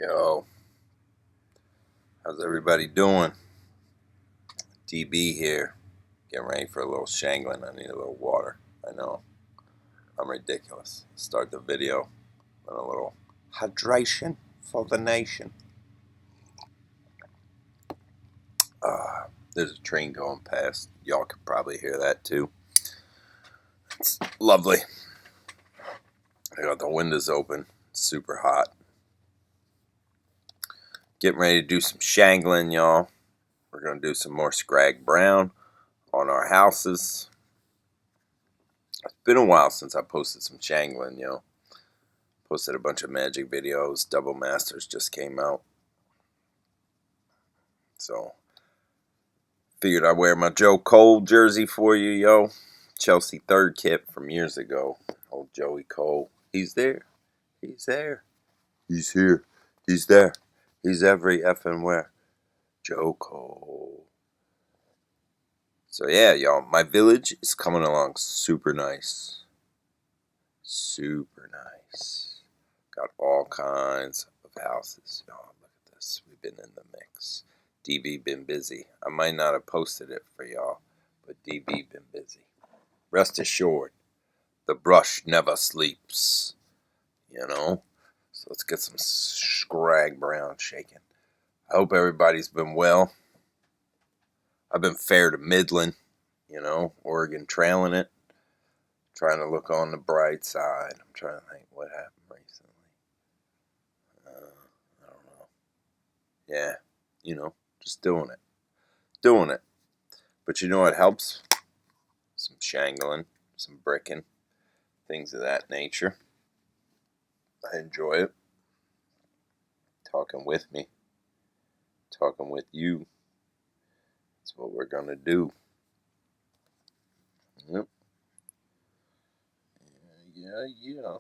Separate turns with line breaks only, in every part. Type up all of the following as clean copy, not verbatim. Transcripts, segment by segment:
Yo, how's everybody doing? DB here. Getting ready for a little Shangeling. I need a little water. I know. I'm ridiculous. Start the video with a little hydration for the nation. There's a train going past. Y'all can probably hear that too. It's lovely. I got the windows open. It's super hot. Getting ready to do some Shangeling, y'all. We're going to do some more Skraag Brown on our houses. It's been a while since I posted some Shangeling, yo. Posted a bunch of magic videos. Double Masters just came out. So, figured I'd wear my Joe Cole jersey for you, yo. Chelsea third kit from years ago. Old Joey Cole. He's there. He's there. He's here. He's there. He's every effing where. Joe Cole. So yeah, y'all, my village is coming along super nice. Super nice. Got all kinds of houses. Y'all, look at this. We've been in the mix. DB been busy. I might not have posted it for y'all, but DB been busy. Rest assured, the brush never sleeps. You know? So let's get some Skraag Brown shaking. I hope everybody's been well. I've been fair to middling, Oregon trailing it. Trying to look on the bright side. I'm trying to think what happened recently. I don't know. Yeah, just doing it. Doing it. But you know what helps? Some shangling, some bricking, things of that nature. I enjoy it. Talking with me. Talking with you. That's what we're going to do. Yep. Yeah.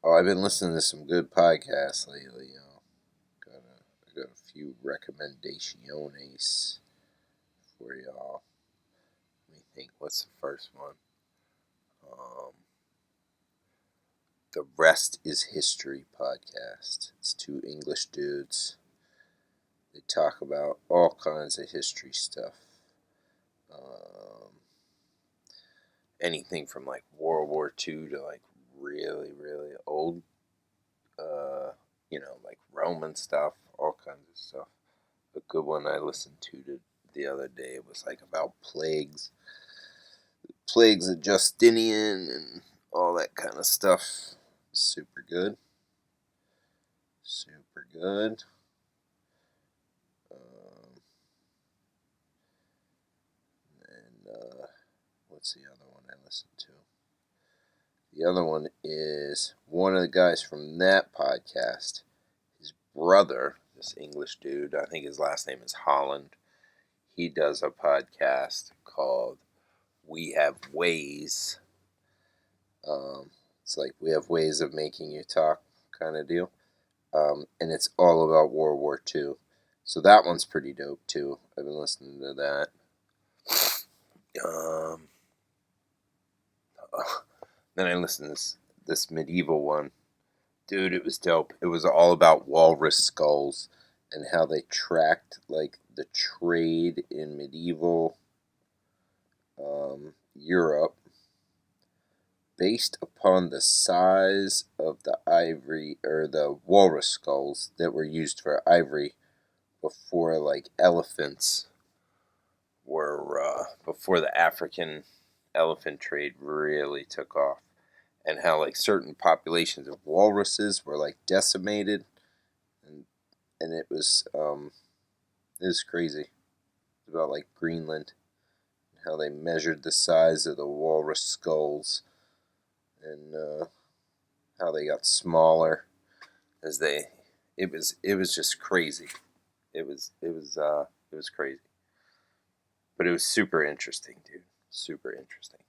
Oh, I've been listening to some good podcasts lately, I got a few recommendations for y'all. Let me think. What's the first one? The Rest is History podcast. It's two English dudes. They talk about all kinds of history stuff. Anything from like World War II to like really, really old, like Roman stuff, all kinds of stuff. A good one I listened to the other day was like about plagues of Justinian and all that kind of stuff. Super good. Super good. What's the other one I listened to? The other one is one of the guys from that podcast. His brother, this English dude, I think his last name is Holland. He does a podcast called We Have Ways. It's like We Have Ways of Making You Talk kind of deal. And it's all about World War II. So that one's pretty dope too. I've been listening to that. Then I listened to this medieval one. Dude, it was dope. It was all about walrus skulls and how they tracked like the trade in medieval Europe based upon the size of the ivory or the walrus skulls that were used for ivory before like elephants were before the African elephant trade really took off, and how like certain populations of walruses were like decimated, and it was crazy. It was about like Greenland, how they measured the size of the walrus skulls, and how they got smaller as they. It was just crazy. It was crazy, but it was super interesting, dude. Super interesting.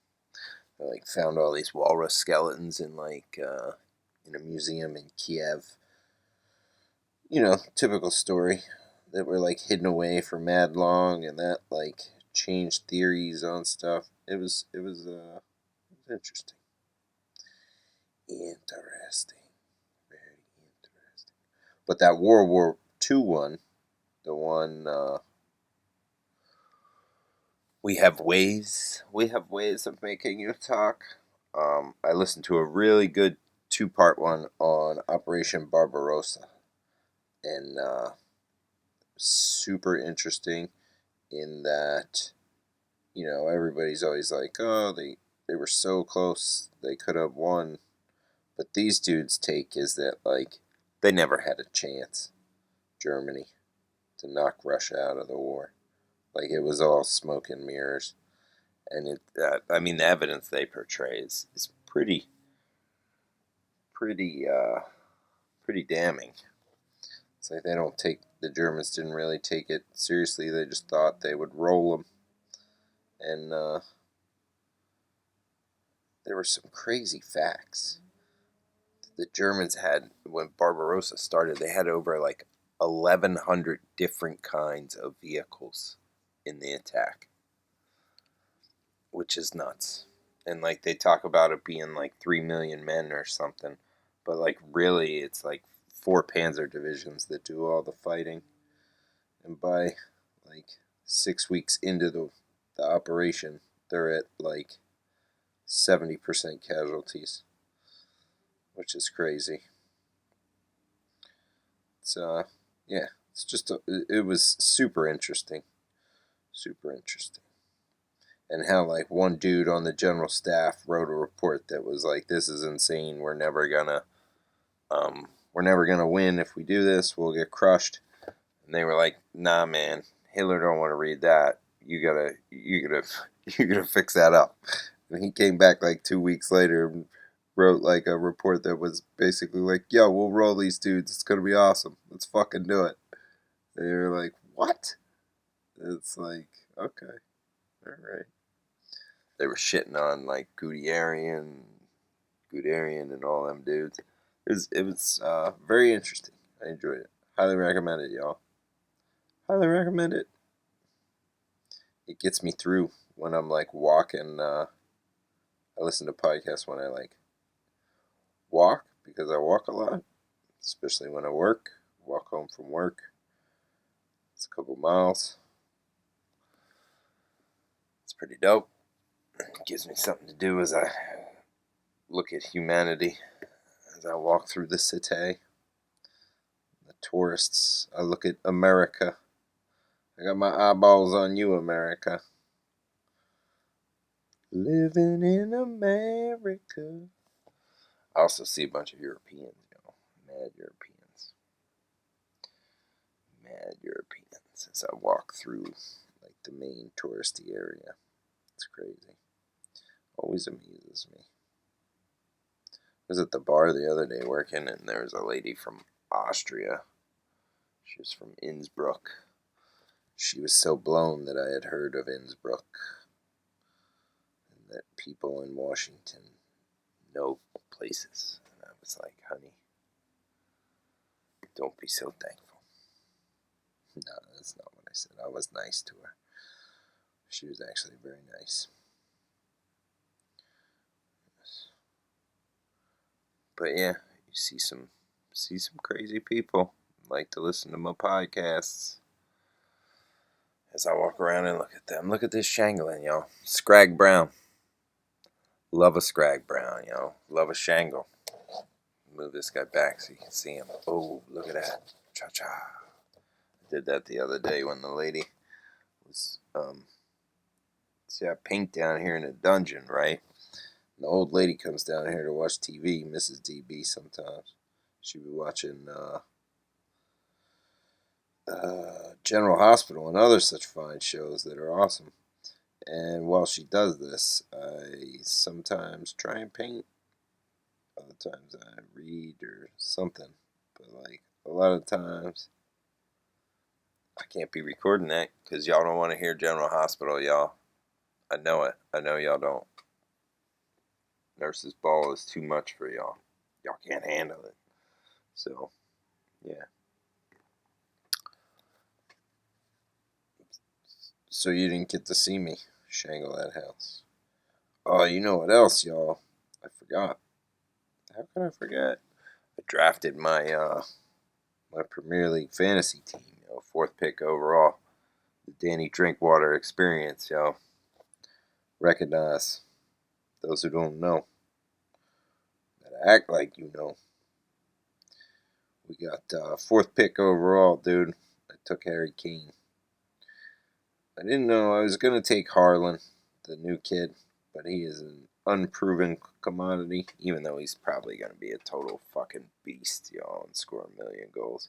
I like found all these walrus skeletons in in a museum in Kiev. Typical story that were like hidden away for mad long, and that like changed theories on stuff. It was interesting. Interesting. Very interesting. But that World War II one, the one we have ways of making you talk. I listened to a really good 2-part one on Operation Barbarossa, and super interesting in that, everybody's always like, oh, they were so close, they could have won. But these dudes' take is that, like, they never had a chance, Germany, to knock Russia out of the war. Like, it was all smoke and mirrors. And the evidence they portray is pretty, pretty damning. It's like the Germans didn't really take it seriously. They just thought they would roll them. And there were some crazy facts. The Germans had, when Barbarossa started, they had over like 1,100 different kinds of vehicles in the attack, which is nuts. And like they talk about it being like 3 million men or something, but like really it's like 4 panzer divisions that do all the fighting. And by like 6 weeks into the operation, they're at like 70% casualties, which is crazy. It's yeah, it's just it was super interesting, and how like one dude on the general staff wrote a report that was like, "This is insane. We're never gonna win if we do this. We'll get crushed." And they were like, "Nah, man, Hitler don't want to read that. You gotta you gotta fix that up." And he came back like 2 weeks later and wrote like a report that was basically like, "Yo, we'll roll these dudes. It's gonna be awesome. Let's fucking do it." They were like, "What?" It's like, okay, all right. They were shitting on like Guderian, and all them dudes. It was very interesting. I enjoyed it. Highly recommend it, y'all. Highly recommend it. It gets me through when I'm like walking. I listen to podcasts when I like walk, because I walk a lot, especially when I work. Walk home from work. It's a couple miles. It's pretty dope. It gives me something to do as I look at humanity, as I walk through the city. The tourists. I look at America. I got my eyeballs on you, America. Living in America. I also see a bunch of Europeans, mad Europeans. Mad Europeans as I walk through like the main touristy area. It's crazy. Always amuses me. I was at the bar the other day working, and there was a lady from Austria. She was from Innsbruck. She was so blown that I had heard of Innsbruck, and that people in Washington know places. And I was like, honey, don't be so thankful. No, that's not what I said. I was nice to her. She was actually very nice. But yeah, you see some crazy people like to listen to my podcasts. As I walk around and look at them. Look at this Shangeling, y'all. Skraag Brown. Love a Skraag Brown, Love a Shangle. Move this guy back so you can see him. Oh, look at that. Cha-cha. I did that the other day when the lady was, see, I paint down here in a dungeon, right? And the old lady comes down here to watch TV, Mrs. DB sometimes. She'd be watching, General Hospital and other such fine shows that are awesome. And while she does this, I sometimes try and paint. Other times I read or something. But like a lot of times, I can't be recording that because y'all don't want to hear General Hospital, y'all. I know it. I know y'all don't. Nurse's Ball is too much for y'all. Y'all can't handle it. So, yeah. So you didn't get to see me shangle that house. Oh, you know what else, y'all? I forgot. How can I forget? I drafted my my Premier League fantasy team, yo. 4th pick overall. The Danny Drinkwater experience, yo. Recognize those who don't know. Gotta act like you know. We got 4th pick overall, dude. I took Harry Kane. I didn't know I was going to take Harlan, the new kid, but he is an unproven commodity, even though he's probably going to be a total fucking beast, y'all, and score a million goals.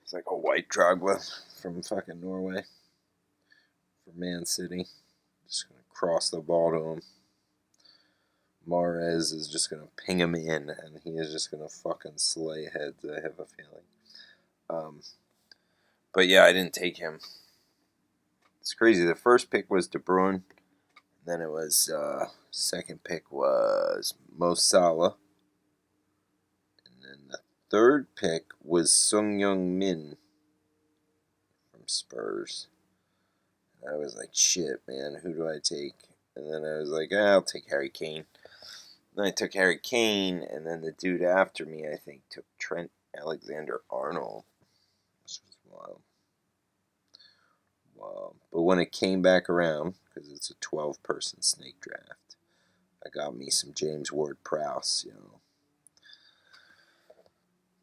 He's like a white Drogba from fucking Norway for Man City. Just going to cross the ball to him. Mahrez is just going to ping him in, and he is just going to fucking slay heads, I have a feeling. But yeah, I didn't take him. It's crazy. The first pick was De Bruyne. Then it was, second pick was Mo Salah. And then the third pick was Sung Young Min from Spurs. And I was like, shit, man, who do I take? And then I was like, I'll take Harry Kane. Then I took Harry Kane, and then the dude after me, I think, took Trent Alexander-Arnold. This was wild. Wow. But when it came back around, because it's a 12-person snake draft, I got me some James Ward-Prowse, you know.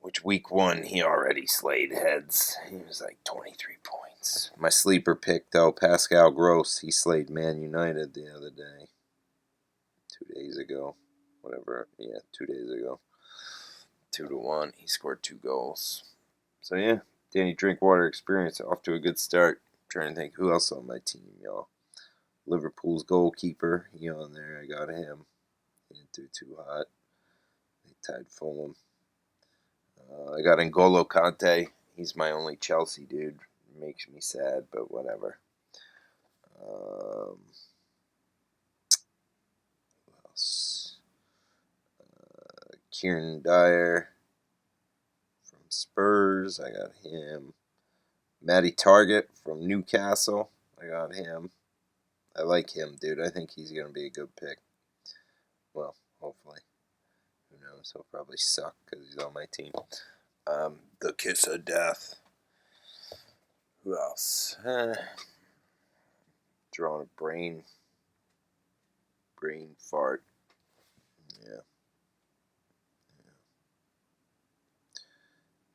Which week 1, he already slayed heads. He was like 23 points. My sleeper pick, though, Pascal Gross, he slayed Man United the other day. 2 days ago. Whatever. Yeah, 2 days ago. 2-1. He scored 2 goals. So, yeah, Danny Drinkwater experience off to a good start. I'm trying to think who else on my team, y'all. Liverpool's goalkeeper, he on there. I got him. He didn't do too hot. They tied Fulham. I got N'Golo Kante. He's my only Chelsea dude. Makes me sad, but whatever. Who else? Kieran Dyer from Spurs. I got him. Matty Target from Newcastle. I got him. I like him, dude. I think he's going to be a good pick. Well, hopefully. Who knows? He'll probably suck because he's on my team. The Kiss of Death. Who else? Drawing a brain fart. Yeah.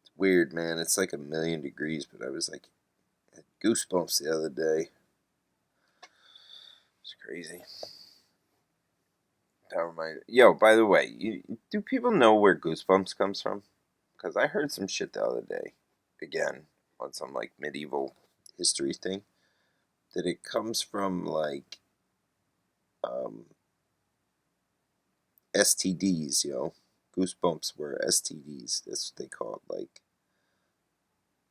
It's weird, man. It's like 1,000,000 degrees, but I was like, had goosebumps the other day. It's crazy. Yo, by the way, do people know where goosebumps comes from? Because I heard some shit the other day, again, on some like medieval history thing, that it comes from like STDs, yo. Goosebumps were STDs. That's what they called, like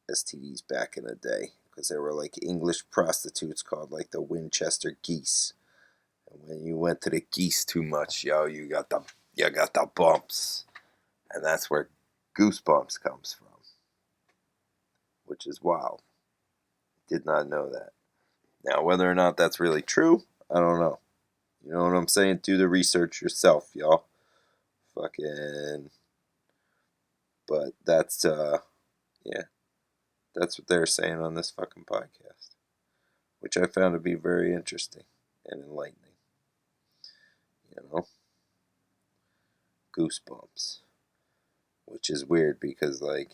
STDs back in the day, because there were like English prostitutes called like the Winchester geese. And when you went to the geese too much, yo, you got the bumps, and that's where goosebumps comes from, which is wild. Did not know that. Now, whether or not that's really true, I don't know. You know what I'm saying? Do the research yourself, y'all. Fucking. But that's, yeah. That's what they're saying on this fucking podcast. Which I found to be very interesting and enlightening. You know? Goosebumps. Which is weird because, like,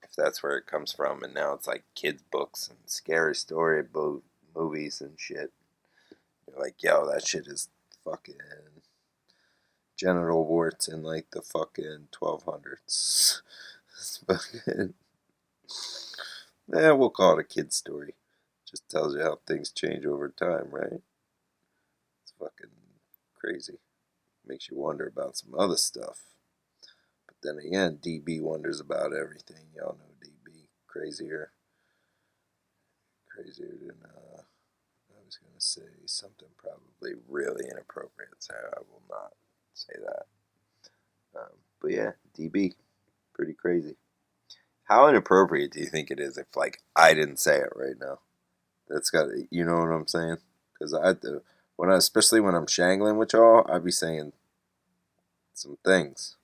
if that's where it comes from, and now it's like kids' books and scary story movies and shit. You're like, yo, that shit is fucking genital warts in like the fucking 1200s. It's fucking. We'll call it a kid's story. Just tells you how things change over time, right? It's fucking crazy. Makes you wonder about some other stuff. But then again, DB wonders about everything. Y'all know DB. Crazier than, I was going to say something probably really inappropriate, so I will not say that. But yeah, DB. Pretty crazy. How inappropriate do you think it is if, like, I didn't say it right now? That's got, you know what I'm saying? Because especially when I'm shangling with y'all, I be saying some things,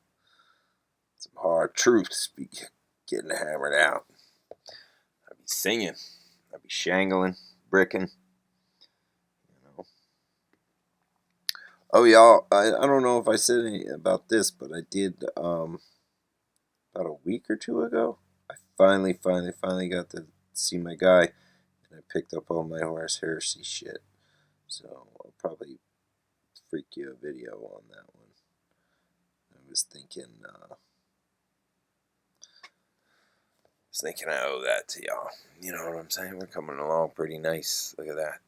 some hard truths be getting hammered out. I'd be singing. I'd be shangling, bricking. You know. Oh, y'all, I don't know if I said anything about this, but I did about a week or two ago. I finally got to see my guy, and I picked up all my horse heresy shit. So I'll probably freak you a video on that one. I was thinking I owe that to y'all. You know what I'm saying? We're coming along pretty nice. Look at that.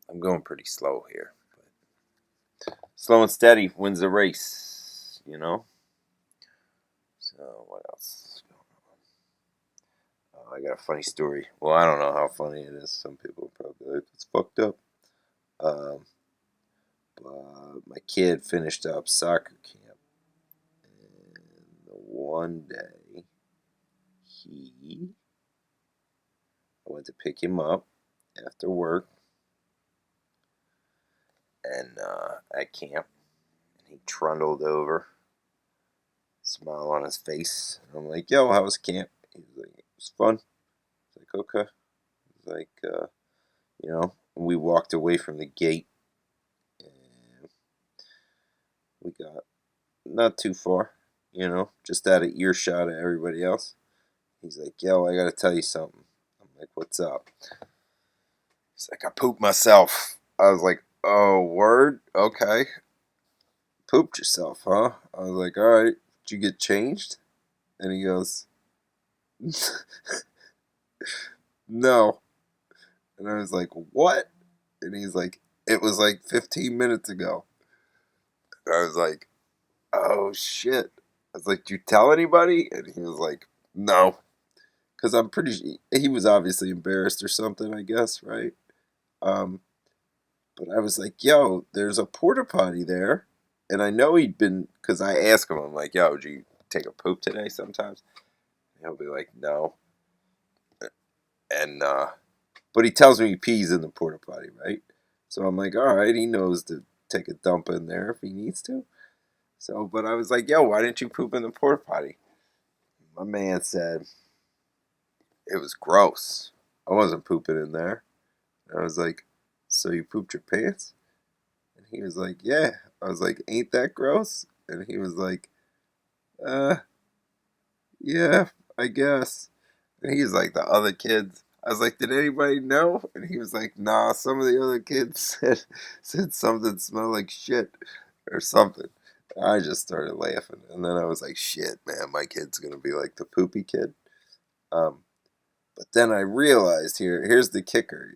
I'm going pretty slow here. But slow and steady wins the race, you know? So what else is going on? Oh, I got a funny story. Well, I don't know how funny it is. Some people are probably like, it's fucked up. But my kid finished up soccer camp. And the one day, I went to pick him up after work and at camp. And he trundled over, smile on his face. And I'm like, yo, how was camp? He was like, it was fun. I was like, okay. He was like, and we walked away from the gate. And we got not too far, just out of earshot of everybody else. He's like, yo, I got to tell you something. I'm like, what's up? He's like, I pooped myself. I was like, oh, word? Okay. Pooped yourself, huh? I was like, all right. Did you get changed? And he goes, no. And I was like, what? And he's like, it was like 15 minutes ago. And I was like, oh, shit. I was like, did you tell anybody? And he was like, no. Because I'm pretty sure he was obviously embarrassed or something, I guess, right? But I was like, yo, there's a porta potty there. And I know he'd been, because I asked him, I'm like, yo, did you take a poop today sometimes? And he'll be like, no. And, but he tells me he pees in the porta potty, right? So I'm like, all right, he knows to take a dump in there if he needs to. So, but I was like, yo, why didn't you poop in the porta potty? My man said, it was gross. I wasn't pooping in there. I was like, so you pooped your pants? And he was like, yeah. I was like, ain't that gross? And he was like, uh, yeah, I guess. And he was like, the other kids. I was like, did anybody know? And he was like, nah, some of the other kids said something smelled like shit or something. I just started laughing. And then I was like, shit, man, my kid's going to be like the poopy kid. But then I realized here's the kicker,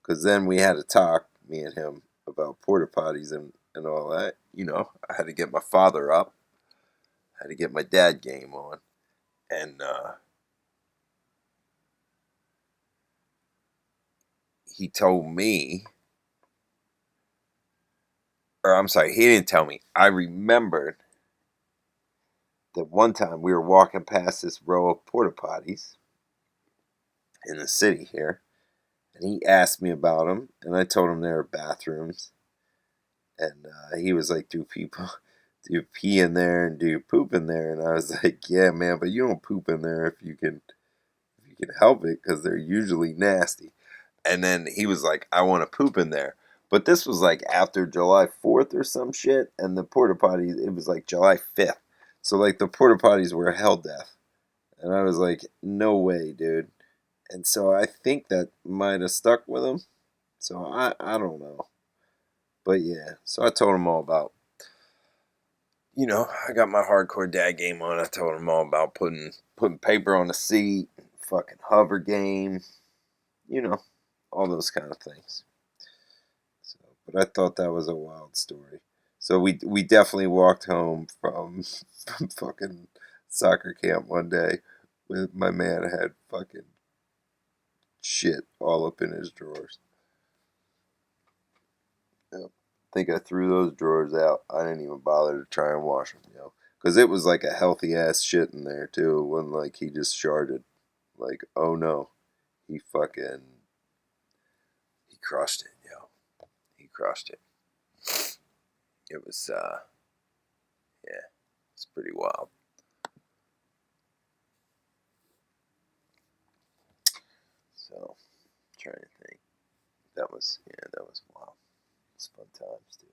because then we had a talk, me and him, about porta potties and all that. I had to get my father up. I had to get my dad game on. And he told me, or I'm sorry, he didn't tell me. I remembered that one time we were walking past this row of porta potties in the city here. And he asked me about them. And I told him they were bathrooms. And he was like, do you pee in there and do you poop in there? And I was like, yeah, man, but you don't poop in there if you can help it, because they're usually nasty. And then he was like, I want to poop in there. But this was like after July 4th or some shit, and the porta potties, it was like July 5th. So like the porta potties were hell death. And I was like, no way, dude. And so I think that might have stuck with him. So I don't know. But yeah, so I told him all about, I got my hardcore dad game on. I told him all about putting paper on the seat, fucking hover game, you know, all those kind of things. So, but I thought that was a wild story. So we definitely walked home from fucking soccer camp one day with my man had fucking shit all up in his drawers. Yep. I think I threw those drawers out. I didn't even bother to try and wash them, because it was like a healthy ass shit in there too. It wasn't like he just sharded. Like, oh no, he crushed it, He crushed it. It was yeah, it's pretty wild. trying to think. That was wow. It's fun times, dude.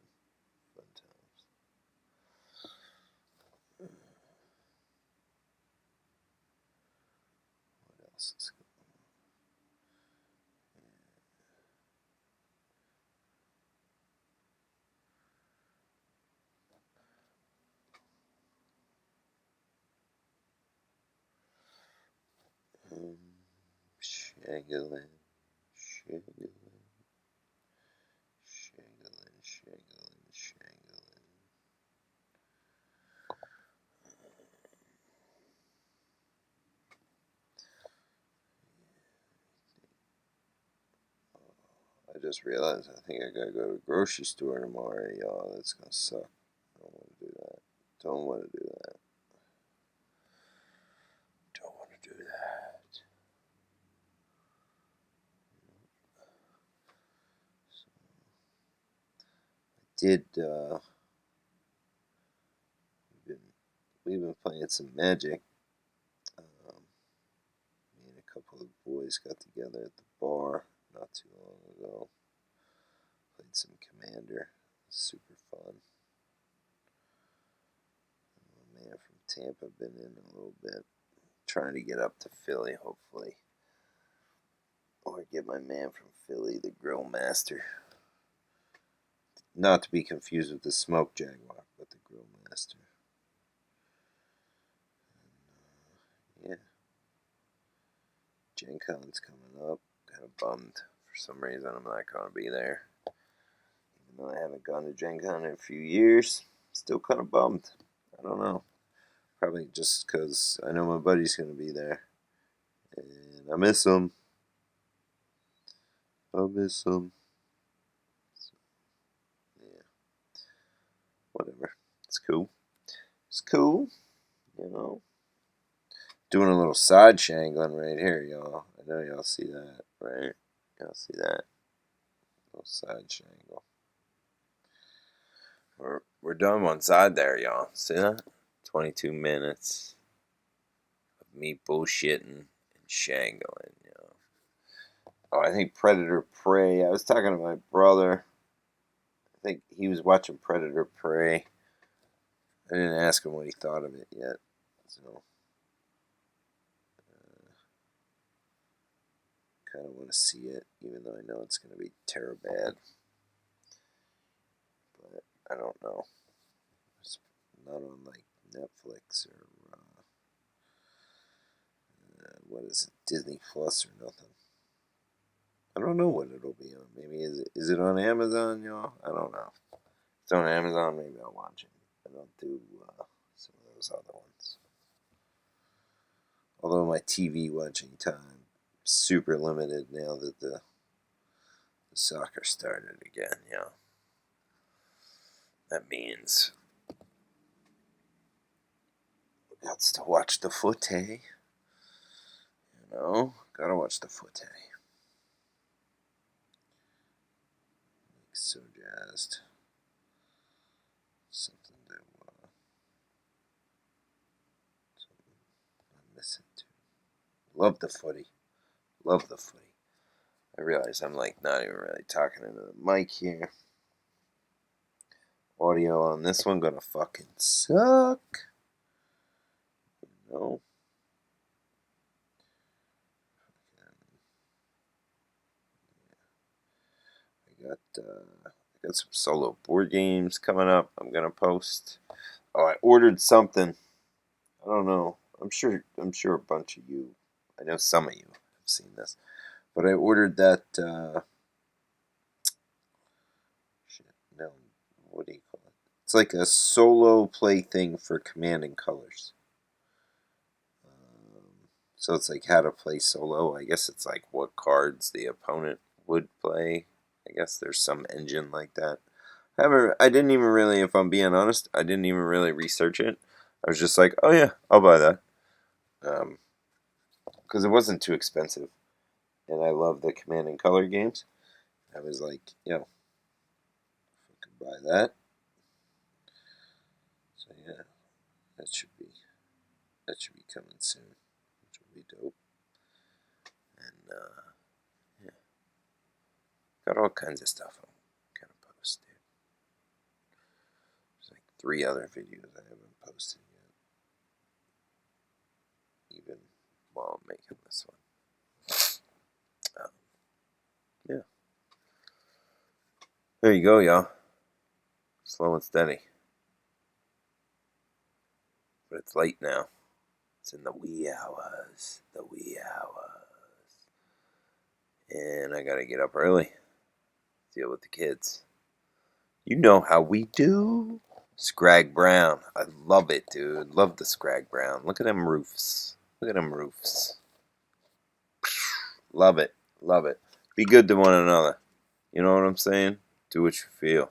Fun times. What else is going on? Shangeling, Shangeling, Shangeling, Shangeling, Shangeling. I just realized I think I gotta go to the grocery store tomorrow, y'all. That's gonna suck. I don't want to do that. Don't want to do that. Don't want to do that. So I did. We've been playing some Magic. Me and a couple of boys got together at the bar not too long ago. Played some Commander. Super fun. My man from Tampa been in a little bit. Trying to get up to Philly, hopefully. Or get my man from Philly, the Grill Master. Not to be confused with the Smoke Jaguar, but the Grill Master. And, yeah. Gen Con's coming up. Kind of bummed. For some reason, I'm not going to be there. Even though I haven't gone to Gen Con in a few years, still kind of bummed. I don't know. Probably just because I know my buddy's going to be there. And I miss him. I miss him. So, yeah. Whatever. It's cool. It's cool. You know. Doing a little side shangling right here, y'all. I know y'all see that, right? Y'all see that? Little side shangle. We're done one side there, y'all. See that? 22 minutes of me bullshitting and shangling, y'all. Oh, I think Predator Prey. I was talking to my brother. I think he was watching Predator Prey. I didn't ask him what he thought of it yet. So, kind of want to see it, even though I know it's going to be terrible bad. But I don't know. It's not on like Netflix or what is it, Disney Plus or nothing. I don't know what it'll be on. Maybe is it on Amazon, y'all? I don't know. If it's on Amazon, maybe I'll watch it. I don't do some of those other ones. Although my TV watching time super limited now that the soccer started again, yeah. That means we got to watch the footy. You know, gotta watch the footy. So jazzed. Something I'm missing too. Love the footy. Love the footy. I realize I'm like not even really talking into the mic here. Audio on this one gonna fucking suck. You know? I got some solo board games coming up. I'm gonna post. Oh, I ordered something. I don't know. I'm sure a bunch of you. I know some of you have seen this, but I ordered that. Shit, no. What do you call it? It's like a solo play thing for Command and Colors. So it's like how to play solo. I guess it's like what cards the opponent would play. I guess there's some engine like that. However, I didn't even really, if I'm being honest, I didn't even really research it. I was just like, oh yeah, I'll buy that. Because it wasn't too expensive. And I love the Command and Color games. I was like, yeah, I could buy that. So yeah, that should be coming soon, which will be dope. And yeah, Got all kinds of stuff I'm gonna post, dude. There's like 3 other videos I haven't posted yet, even while I'm making this one. Yeah. There you go, y'all. Slow and steady. But it's late now. It's in the wee hours. The wee hours. And I gotta get up early. Deal with the kids. You know how we do. Skraag Brown. I love it, dude. Love the Skraag Brown. Look at them roofs. Look at them roofs. Love it. Love it. Be good to one another. You know what I'm saying? Do what you feel.